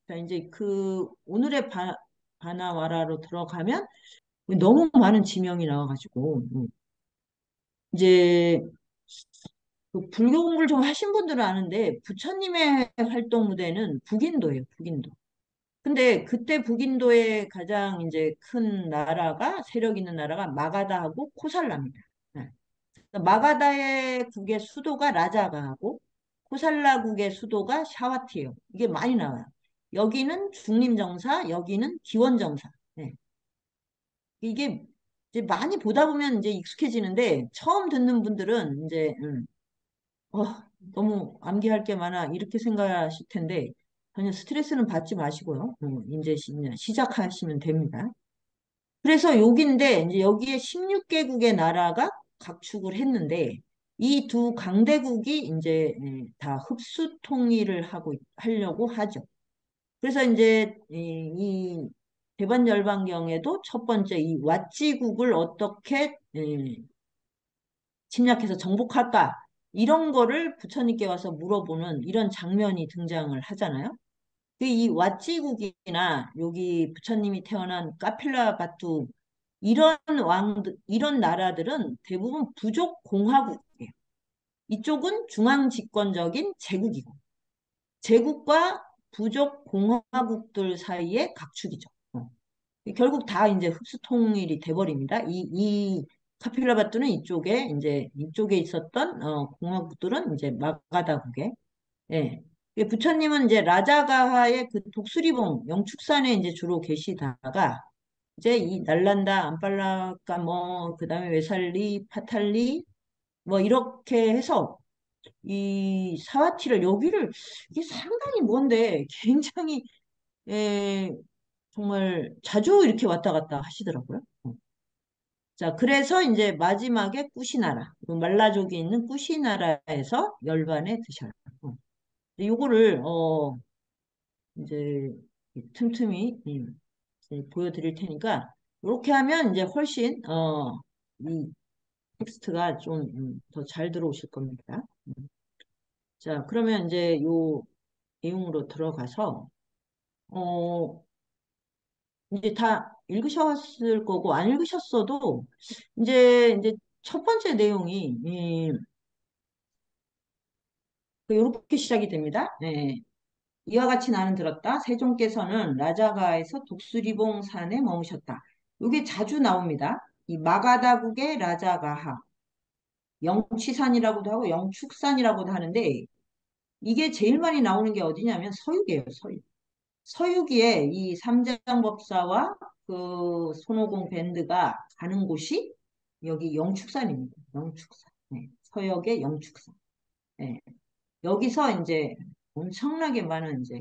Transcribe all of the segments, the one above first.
자, 이제 오늘의 바나와라로 들어가면 너무 많은 지명이 나와가지고, 이제 불교 공부를 좀 하신 분들은 아는데, 부처님의 활동 무대는 북인도예요, 북인도. 근데 그때 북인도의 가장 이제 큰 나라가, 세력 있는 나라가 마가다하고 코살라입니다. 네. 마가다의 국의 수도가 라자가하고 코살라국의 수도가 샤와티예요. 이게 많이 나와요. 여기는 중림정사, 여기는 기원정사. 네. 이게 이제 많이 보다 보면 이제 익숙해지는데 처음 듣는 분들은 이제 어, 너무 암기할 게 많아 이렇게 생각하실 텐데 전혀 스트레스는 받지 마시고요. 이제 시작하시면 됩니다. 그래서 여기인데 이제 여기에 16개국의 나라가 각축을 했는데 이 두 강대국이 이제 다 흡수 통일을 하려고 하죠. 그래서 이제 이 대반열반경에도 첫 번째 이 왓지국을 어떻게 침략해서 정복할까 이런 거를 부처님께 와서 물어보는 이런 장면이 등장을 하잖아요. 이 왓지국이나 여기 부처님이 태어난 카필라바투 이런 이런 나라들은 대부분 부족 공화국이에요. 이쪽은 중앙 집권적인 제국이고, 제국과 부족 공화국들 사이의 각축이죠. 결국 다 이제 흡수 통일이 돼버립니다. 이 카필라바투는 이쪽에 있었던 공화국들은 이제 마가다국에 예. 부처님은 이제 라자가하의 그 독수리봉 영축산에 이제 주로 계시다가 이제 이 날란다, 안팔라까 뭐 그다음에 웨살리, 파탈리 뭐 이렇게 해서 이 사와티를 여기를 이게 상당히 먼데 굉장히 에, 정말 자주 이렇게 왔다 갔다 하시더라고요. 자, 그래서 이제 마지막에 꾸시나라, 그 말라족이 있는 꾸시나라에서 열반에 드셔요. 어. 요거를 이제 틈틈이 이제 보여드릴 테니까 이렇게 하면 이제 훨씬 이 텍스트가 좀 더 잘 들어오실 겁니다. 자, 그러면 이제 요 내용으로 들어가서 어 이제 다 읽으셨을 거고 안 읽으셨어도 이제 첫 번째 내용이 이렇게 시작이 됩니다. 네. 이와 같이 나는 들었다. 세종께서는 라자가에서 독수리봉 산에 머무셨다. 이게 자주 나옵니다. 이 마가다국의 라자가하, 영취산이라고도 하고 영축산이라고도 하는데 이게 제일 많이 나오는 게 어디냐면 서육이에요. 서육. 서유기에 이 삼장법사와 그 손오공 밴드가 가는 곳이 여기 영축산입니다. 영축산. 네. 서역의 영축산. 네. 여기서 이제 엄청나게 많은 이제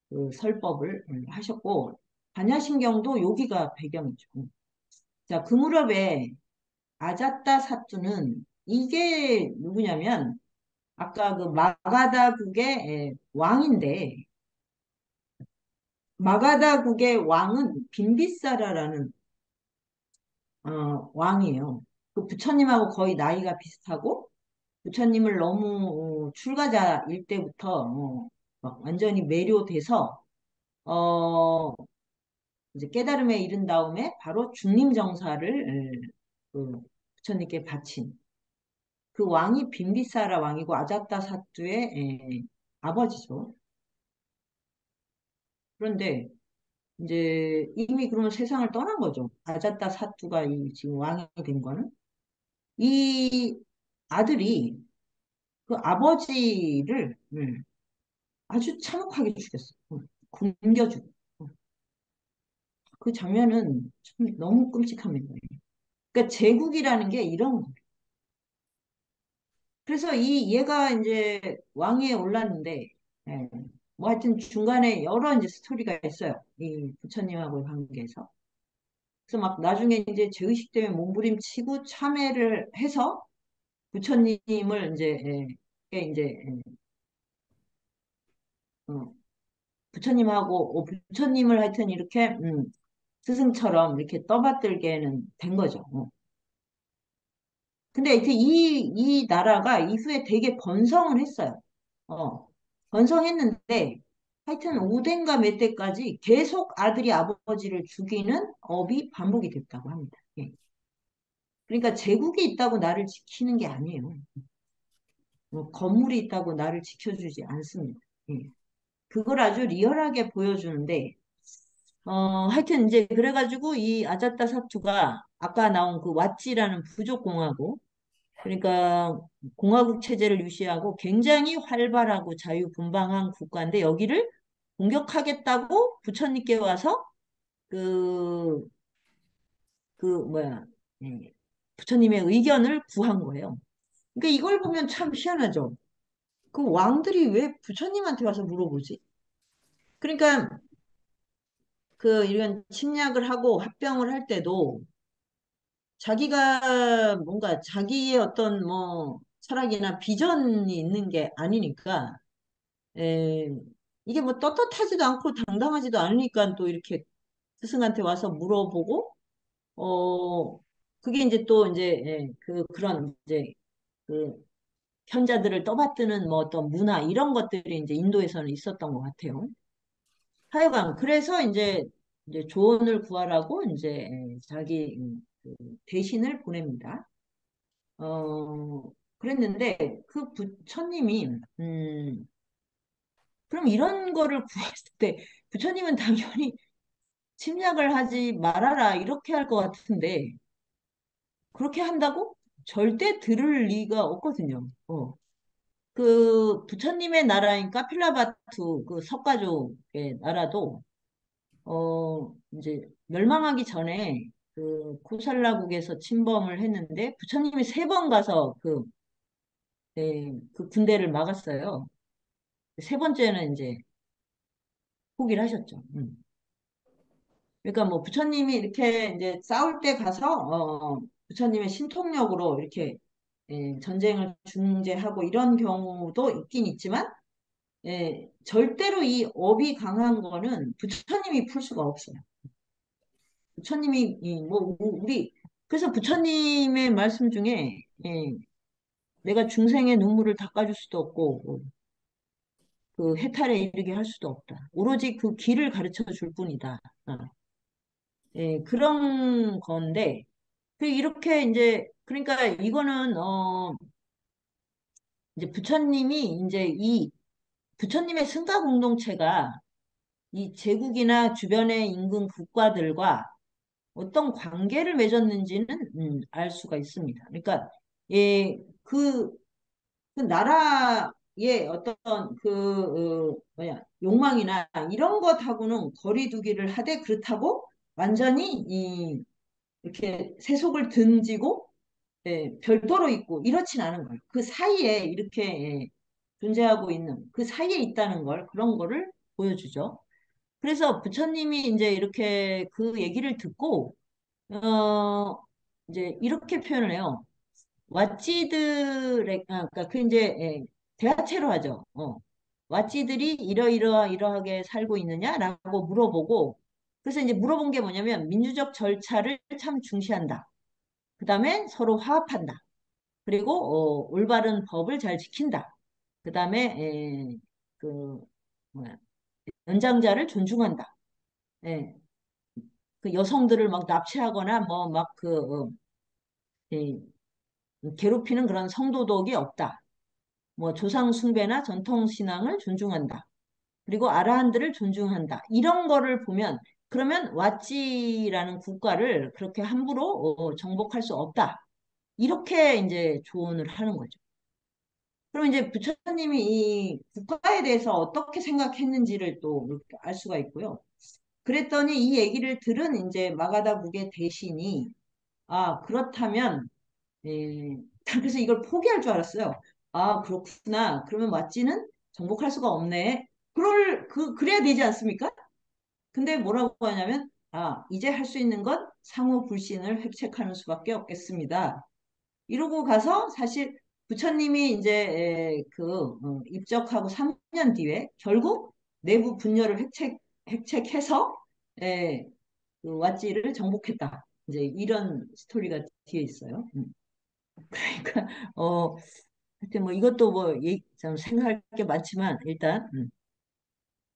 그 설법을 하셨고 반야신경도 여기가 배경이죠. 자, 그 무렵에 아자따 사투는 이게 누구냐면 아까 그 마가다국의 왕인데 마가다국의 왕은 빈비사라라는 왕이에요. 그 부처님하고 거의 나이가 비슷하고 부처님을 너무 출가자일 때부터 막 완전히 매료돼서 어, 이제 깨달음에 이른 다음에 바로 중림정사를 그 부처님께 바친 그 왕이 빈비사라 왕이고 아자타 사투의 아버지죠. 그런데 이제 이미 그러면 세상을 떠난 거죠. 아자타 사투가 지금 왕이 된 거는 이 아들이 그 아버지를 아주 참혹하게 죽였어요. 굶겨주고. 그 장면은 참 너무 끔찍합니다. 그러니까 제국이라는 게 이런 거예요. 그래서 얘가 이제 왕위에 올랐는데, 예, 뭐 하여튼 중간에 여러 이제 스토리가 있어요. 이 부처님하고의 관계에서. 그래서 막 나중에 이제 죄의식 때문에 몸부림치고 참회를 해서 부처님을 이제, 이게 이제, 어, 부처님하고, 부처님을 하여튼 이렇게, 스승처럼 이렇게 떠받들게는 된 거죠. 근데 하여튼 이 나라가 이후에 되게 번성을 했어요. 어, 번성했는데, 하여튼 5대인가 몇 대까지 계속 아들이 아버지를 죽이는 업이 반복이 됐다고 합니다. 예. 그러니까 제국이 있다고 나를 지키는 게 아니에요. 뭐 건물이 있다고 나를 지켜주지 않습니다. 예. 그걸 아주 리얼하게 보여주는데, 하여튼 이제 그래가지고 이 아자타 사투가 아까 나온 그 왓지라는 부족공화국, 그러니까 공화국 체제를 유지하고 굉장히 활발하고 자유분방한 국가인데 여기를 공격하겠다고 부처님께 와서 그, 뭐야, 예, 부처님의 의견을 구한 거예요. 그러니까 이걸 보면 참 희한하죠. 그 왕들이 왜 부처님한테 와서 물어보지? 그러니까 그 이런 침략을 하고 합병을 할 때도 자기가 뭔가 자기의 어떤 뭐 철학이나 비전이 있는 게 아니니까 에, 이게 뭐 떳떳하지도 않고 당당하지도 않으니까 또 이렇게 스승한테 와서 물어보고 어 그게 이제 또 이제 그런 이제 그 현자들을 떠받드는 뭐 어떤 문화 이런 것들이 이제 인도에서는 있었던 것 같아요. 하여간 그래서 이제 조언을 구하라고 이제 자기 그 대신을 보냅니다. 그랬는데 그 부처님이 그럼 이런 거를 구했을 때 부처님은 당연히 침략을 하지 말아라 이렇게 할 것 같은데 그렇게 한다고? 절대 들을 리가 없거든요. 그 부처님의 나라인 카필라바투 그 석가족의 나라도 이제 멸망하기 전에 그 코살라국에서 침범을 했는데 부처님이 3번 가서 그 군대를 막았어요. 3번째는 이제 포기를 하셨죠. 그러니까 뭐 부처님이 이렇게 이제 싸울 때 가서 부처님의 신통력으로 이렇게 전쟁을 중재하고 이런 경우도 있긴 있지만 절대로 이 업이 강한 거는 부처님이 풀 수가 없어요. 부처님이 뭐 우리 그래서 부처님의 말씀 중에 내가 중생의 눈물을 닦아줄 수도 없고 그 해탈에 이르게 할 수도 없다. 오로지 그 길을 가르쳐 줄 뿐이다. 그런 건데 이렇게 이제 그러니까 이거는 이제 부처님이 이제 이 부처님의 승가 공동체가 이 제국이나 주변의 인근 국가들과 어떤 관계를 맺었는지는 알 수가 있습니다. 그러니까 예, 그 나라의 어떤 뭐야 욕망이나 이런 것하고는 거리 두기를 하되 그렇다고 완전히 이렇게 세속을 등지고 별도로 있고 이렇진 않은 거예요. 그 사이에 이렇게 존재하고 있는 그 사이에 있다는 걸 그런 거를 보여주죠. 그래서 부처님이 이제 이렇게 그 얘기를 듣고 어 이제 이렇게 표현을 해요. 왓지들의 그러니까 그 이제 대화체로 하죠. 왓지들이 이러이러하게 살고 있느냐라고 물어보고 그래서 이제 물어본 게 뭐냐면 민주적 절차를 참 중시한다. 그다음에 서로 화합한다. 그리고 올바른 법을 잘 지킨다. 그다음에 그 뭐야 연장자를 존중한다. 예, 그 여성들을 막 납치하거나 뭐 막 괴롭히는 그런 성도덕이 없다. 뭐 조상 숭배나 전통 신앙을 존중한다. 그리고 아라한들을 존중한다. 이런 거를 보면 그러면 왓지라는 국가를 그렇게 함부로 정복할 수 없다. 이렇게 이제 조언을 하는 거죠. 그럼 이제 부처님이 이 국가에 대해서 어떻게 생각했는지를 또 이렇게 알 수가 있고요. 그랬더니 이 얘기를 들은 이제 마가다 북의 대신이 아 그렇다면 예, 그래서 이걸 포기할 줄 알았어요. 아 그렇구나. 그러면 왓지는 정복할 수가 없네. 그래야 되지 않습니까? 근데 뭐라고 하냐면 이제 할 수 있는 건 상호 불신을 획책하는 수밖에 없겠습니다. 이러고 가서 사실 부처님이 이제 입적하고 3년 뒤에 결국 내부 분열을 획책해서 에, 그 왓지를 정복했다. 이제 이런 스토리가 뒤에 있어요. 그러니까 하여튼 뭐 이것도 뭐 좀 생각할 게 많지만 일단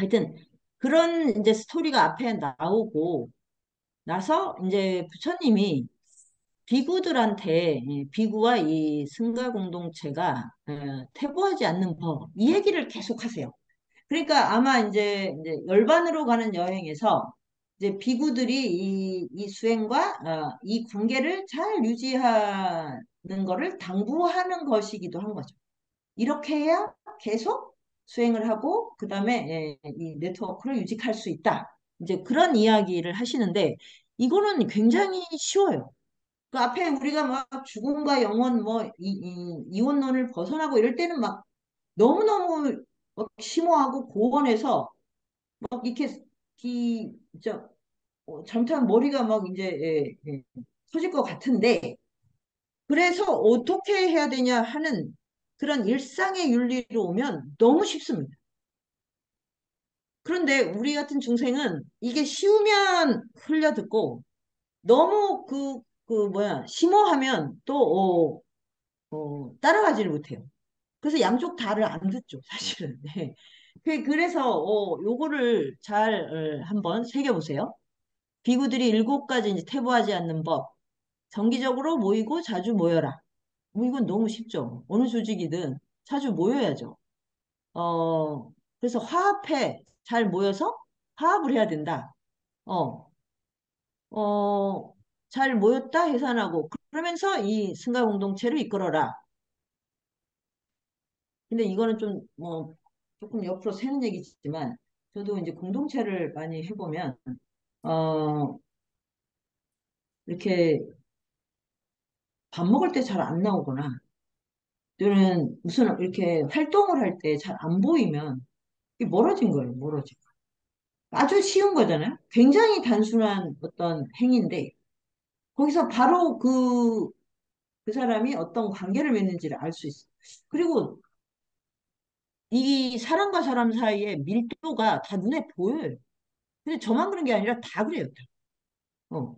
하여튼 그런 이제 스토리가 앞에 나오고 나서 이제 부처님이 비구들한테 비구와 이 승가 공동체가 퇴보하지 않는 법, 이 얘기를 계속 하세요. 그러니까 아마 이제 열반으로 가는 여행에서 이제 비구들이 이 수행과 이 관계를 잘 유지하는 거를 당부하는 것이기도 한 거죠. 이렇게 해야 계속 수행을 하고 그다음에 이 네트워크를 유지할 수 있다. 이제 그런 이야기를 하시는데 이거는 굉장히 쉬워요. 그 앞에 우리가 막 죽음과 영원 뭐 이혼론을 벗어나고 이럴 때는 막 너무너무 막 심오하고 고원해서 막 이렇게 진짜 잘못하면 머리가 막 이제 터질 것 같은데 그래서 어떻게 해야 되냐 하는 그런 일상의 윤리로 오면 너무 쉽습니다. 그런데 우리 같은 중생은 이게 쉬우면 흘려듣고 너무 뭐야 심오하면 또 따라가지를 못해요. 그래서 양쪽 다를 안 듣죠, 사실은. 네. 그래서 요거를 잘 한번 새겨보세요. 비구들이 일곱 가지 이제 태보하지 않는 법. 정기적으로 모이고 자주 모여라. 뭐 이건 너무 쉽죠. 어느 조직이든 자주 모여야죠. 그래서 화합해. 잘 모여서 화합을 해야 된다. 어, 어, 잘 모였다 해산하고 그러면서 이 승가 공동체를 이끌어라. 근데 이거는 좀 뭐 조금 옆으로 새는 얘기지만 저도 이제 공동체를 많이 해보면 어 이렇게 밥 먹을 때 잘 안 나오거나 또는 무슨 이렇게 활동을 할 때 잘 안 보이면 이게 멀어진 거예요, 멀어진 거. 아주 쉬운 거잖아요. 굉장히 단순한 어떤 행위인데 거기서 바로 그 사람이 어떤 관계를 맺는지를 알 수 있어요. 그리고 이 사람과 사람 사이의 밀도가 다 눈에 보여요. 근데 저만 그런 게 아니라 다 그래요. 어.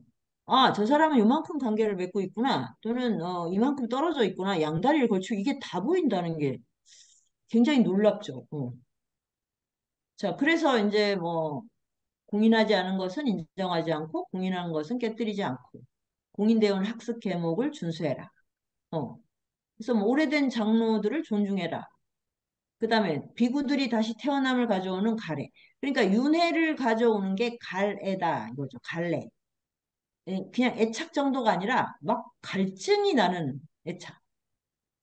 아, 저 사람은 요만큼 관계를 맺고 있구나. 또는 이만큼 떨어져 있구나. 양다리를 걸치고 이게 다 보인다는 게 굉장히 놀랍죠. 자, 그래서 이제 뭐 공인하지 않은 것은 인정하지 않고 공인하는 것은 깨뜨리지 않고 공인되어 온 학습 계목을 준수해라. 어. 그래서 뭐 오래된 장로들을 존중해라. 그다음에 비구들이 다시 태어남을 가져오는 가래. 그러니까 윤회를 가져오는 게 갈애다 이거죠. 갈래. 그냥 애착 정도가 아니라 막 갈증이 나는 애착.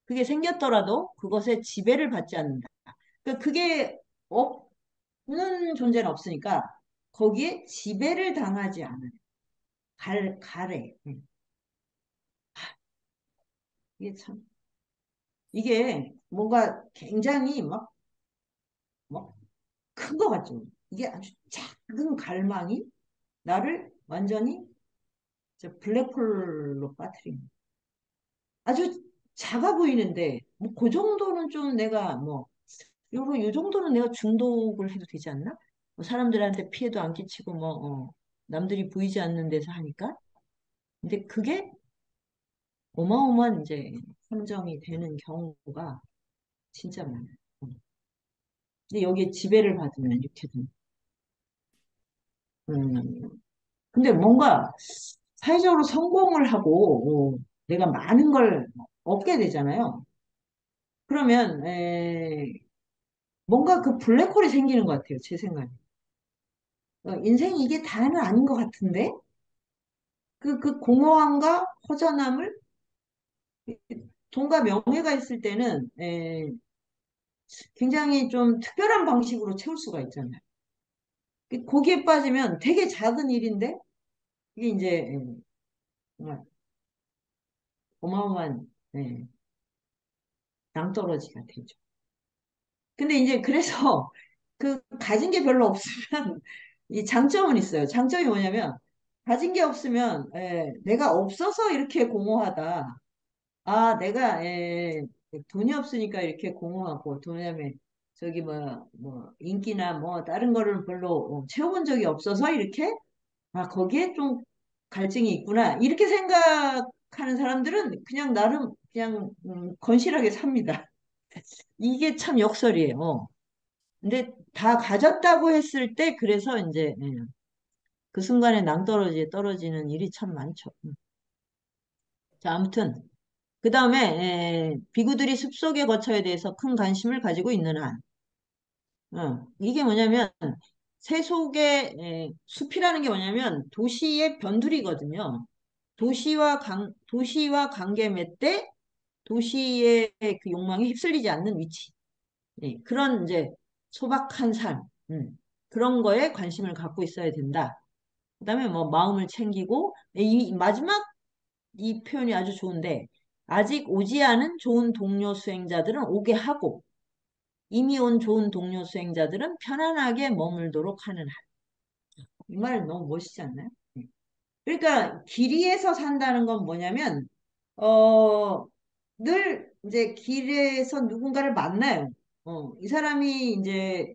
그게 생겼더라도 그것에 지배를 받지 않는다. 그러니까 그게 없는 존재는 없으니까 거기에 지배를 당하지 않은 가래. 이게 참, 이게 뭔가 굉장히 막 큰 것 같죠. 이게 아주 작은 갈망이 나를 완전히 저 블랙홀로 빠뜨립니다. 아주 작아 보이는데, 뭐, 그 정도는 좀 내가 뭐, 요 정도는 내가 중독을 해도 되지 않나? 뭐 사람들한테 피해도 안 끼치고 남들이 보이지 않는 데서 하니까. 근데 그게 어마어마한 이제 함정이 되는 경우가 진짜 많아요. 근데 여기에 지배를 받으면 이렇게 된. 음, 근데 뭔가 사회적으로 성공을 하고 내가 많은 걸 얻게 되잖아요. 그러면 뭔가 그 블랙홀이 생기는 것 같아요. 제 생각에. 인생이 이게 다는 아닌 것 같은데? 그 공허함과 허전함을 돈과 명예가 있을 때는 굉장히 좀 특별한 방식으로 채울 수가 있잖아요. 거기에 빠지면 되게 작은 일인데 이게 이제 정말 어마어마한 낭떠러지가 되죠. 근데 이제 그래서 그 가진 게 별로 없으면 이 장점은 있어요. 장점이 뭐냐면 가진 게 없으면 내가 없어서 이렇게 공허하다. 아, 내가 돈이 없으니까 이렇게 공허하고 돈이면 저기 뭐 인기나 뭐 다른 거를 별로 채워본 적이 없어서 이렇게 아 거기에 좀 갈증이 있구나 이렇게 생각하는 사람들은 그냥 나름 그냥 건실하게 삽니다. 이게 참 역설이에요. 근데 다 가졌다고 했을 때 그래서 이제 그 순간에 낭떠러지에 떨어지는 일이 참 많죠. 자, 아무튼 그 다음에 비구들이 숲속의 거처에 대해서 큰 관심을 가지고 있는 한, 이게 뭐냐면 세속의 숲이라는 게 뭐냐면 도시의 변두리거든요. 도시와 관계 맺되 도시의 그 욕망에 휩쓸리지 않는 위치. 그런 이제 소박한 삶, 그런 거에 관심을 갖고 있어야 된다. 그다음에 뭐 마음을 챙기고 이 마지막 이 표현이 아주 좋은데 아직 오지 않은 좋은 동료 수행자들은 오게 하고 이미 온 좋은 동료 수행자들은 편안하게 머물도록 하는 한. 이 말 너무 멋있지 않나요? 그러니까 길이에서 산다는 건 뭐냐면 어, 늘 이제 길에서 누군가를 만나요. 이 사람이 이제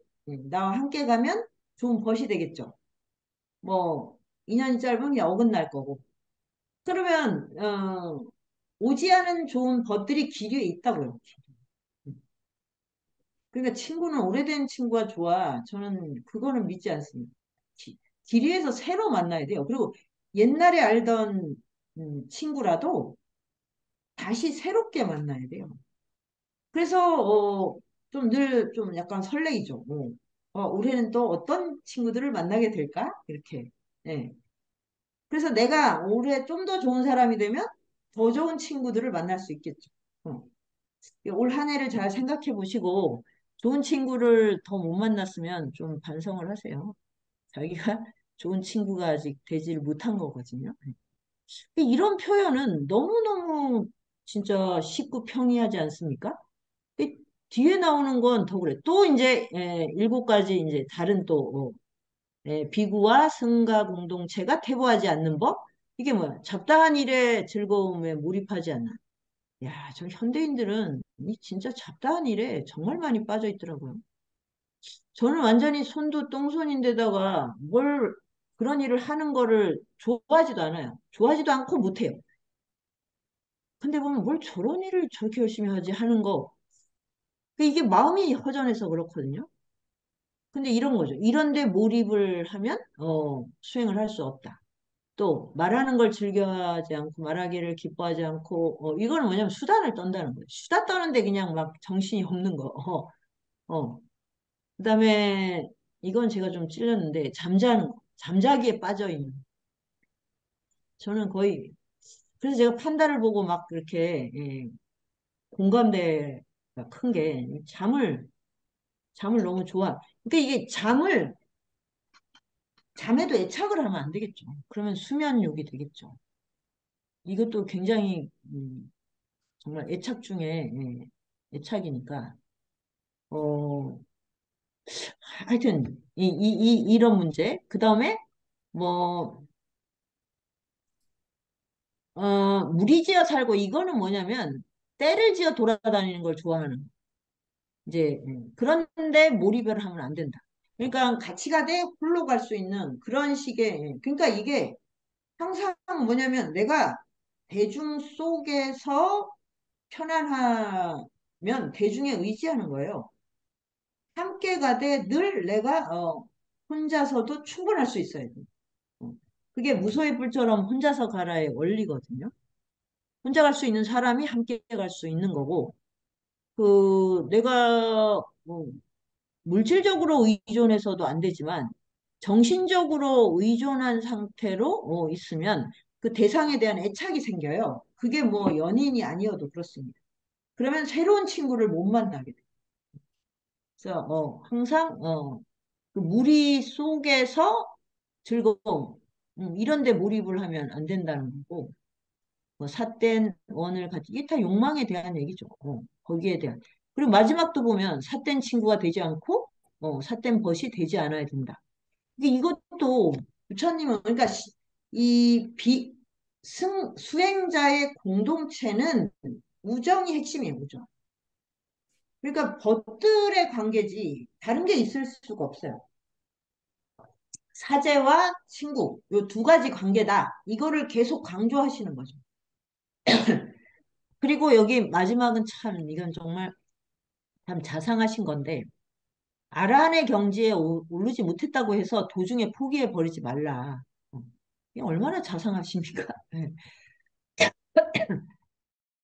나와 함께 가면 좋은 벗이 되겠죠. 뭐 인연이 짧으면 그냥 어긋날 거고. 그러면 오지 않은 좋은 벗들이 길이에 있다고요. 그러니까 친구는 오래된 친구가 좋아. 저는 그거는 믿지 않습니다. 기, 길이에서 새로 만나야 돼요. 그리고 옛날에 알던 친구라도 다시 새롭게 만나야 돼요. 그래서 좀 늘 좀 약간 설레이죠. 올해는 또 어떤 친구들을 만나게 될까? 이렇게. 예. 그래서 내가 올해 좀 더 좋은 사람이 되면 더 좋은 친구들을 만날 수 있겠죠. 어. 올 한 해를 잘 생각해 보시고 좋은 친구를 더 못 만났으면 좀 반성을 하세요. 자기가 좋은 친구가 아직 되지를 못한 거거든요. 이런 표현은 너무너무 진짜 쉽고 평이하지 않습니까? 이 뒤에 나오는 건 더 그래. 또 이제 일곱 가지 이제 다른 또 비구와 승가 공동체가 태보하지 않는 법. 이게 뭐야? 잡다한 일에 즐거움에 몰입하지 않는. 야, 저 현대인들은 이 진짜 잡다한 일에 정말 많이 빠져 있더라고요. 저는 완전히 손도 똥손인데다가 뭘 그런 일을 하는 거를 좋아하지도 않아요. 좋아하지도 않고 못해요. 근데 보면 뭘 저런 일을 저렇게 열심히 하지 하는 거. 이게 마음이 허전해서 그렇거든요. 근데 이런 거죠. 이런데 몰입을 하면 수행을 할 수 없다. 또 말하는 걸 즐겨하지 않고 말하기를 기뻐하지 않고 이거는 뭐냐면 수다를 떤다는 거예요. 수다 떠는데 그냥 막 정신이 없는 거. 그다음에 이건 제가 좀 찔렸는데 잠자는 거. 잠자기에 빠져 있는. 저는 거의 그래서 제가 판다를 보고 막 그렇게 공감대가 큰 게 잠을 너무 좋아. 그러니까 이게 잠에도 애착을 하면 안 되겠죠. 그러면 수면욕이 되겠죠. 이것도 굉장히 정말 애착 중에 애착이니까 어 하여튼 이런 문제. 그다음에 뭐 무리지어 살고 이거는 뭐냐면 때를 지어 돌아다니는 걸 좋아하는 이제 그런데 몰입을 하면 안 된다. 그러니까 같이 가되 홀로 갈 수 있는 그런 식의 그러니까 이게 항상 뭐냐면 내가 대중 속에서 편안하면 대중에 의지하는 거예요. 함께 가되 늘 내가 혼자서도 충분할 수 있어야 돼. 어. 그게 무소의 뿔처럼 혼자서 가라의 원리거든요. 혼자 갈 수 있는 사람이 함께 갈 수 있는 거고, 내가 물질적으로 의존해서도 안 되지만, 정신적으로 의존한 상태로 있으면 그 대상에 대한 애착이 생겨요. 그게 뭐 연인이 아니어도 그렇습니다. 그러면 새로운 친구를 못 만나게 돼요. 그래서 항상 그 무리 속에서 즐거움 이런 데 몰입을 하면 안 된다는 거고 뭐 삿된 원을 갖지 이게 다 욕망에 대한 얘기죠. 거기에 대한 그리고 마지막도 보면 삿된 친구가 되지 않고 삿된 벗이 되지 않아야 된다. 이것도 부처님은 그러니까 이 수행자의 공동체는 우정이 핵심이에요. 우정. 그러니까 벗들의 관계지 다른 게 있을 수가 없어요. 사제와 친구, 요 두 가지 관계다. 이거를 계속 강조하시는 거죠. 그리고 여기 마지막은 참, 이건 정말 참 자상하신 건데, 아란의 경지에 오르지 못했다고 해서 도중에 포기해 버리지 말라. 어. 이게 얼마나 자상하십니까? 네.